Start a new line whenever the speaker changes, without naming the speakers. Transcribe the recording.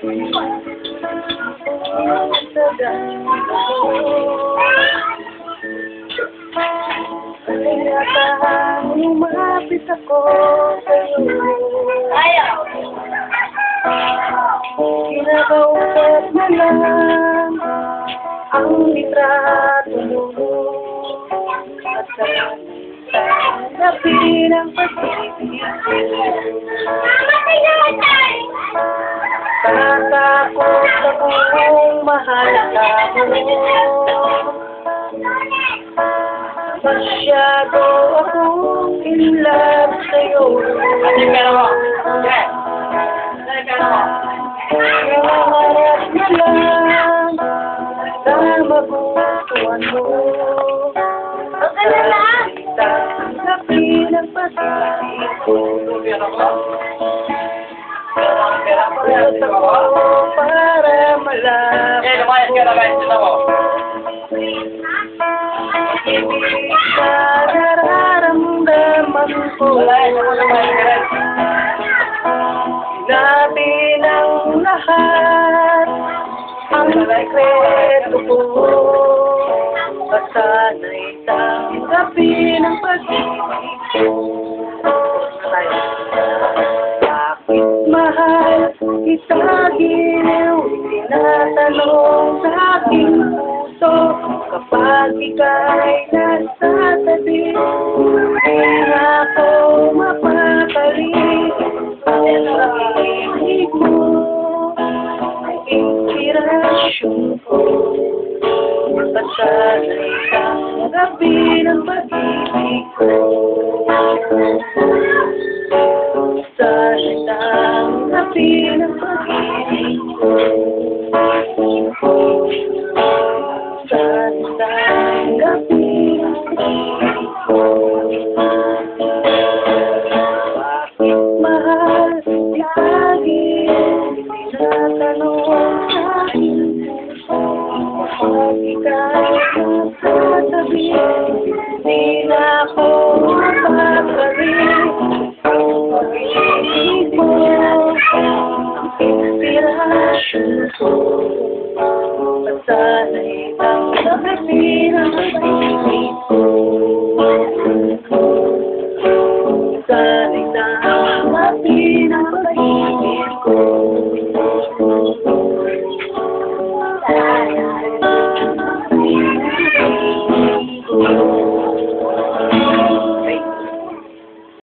Sa ganda ko kaya kahang lumapit ako sa'yo. Kinakausap na lang ang litrato mo at saka tanggapin ang pag-ibig ko. Tatakot akong mahal ka mo. Masyado akong in love sa'yo.
Ano yung pera mo? Yes! Ano yung pera mo?
Nangarap na lang sa magustuhan mo. Tanggapin ang pag-ibig ko. Pagkat ako para malaman
Eh, lumayas ka na guys, sila mo.
ibig na nararamdaman ko.
Lumayas ako, lumayas ka rin.
Natin ang lahat ang sekreto ko. At sana'y tanggapin ang pag-ibig ko. Bakit mahal kita giliw? Tinatanong sa aking puso kapag ika'y nasa tabi. Hindi na ako mapapalik. Ang pag-ibig mo ay inspirasyon ko. At sana'y tanggapin ang pag-ibig ko. Sana'y tanggapin ang pag-ibig ko. Sana'y tanggapin ang pag-ibig ko. Bakit mahal kita giliw? Tinatanong sa aking puso kapag ika'y nasa tabi. Di na ako mapapalik. Ang pag-ibig mo ang inspirasyon ko. At sana'y tanggapin ang pag-ibig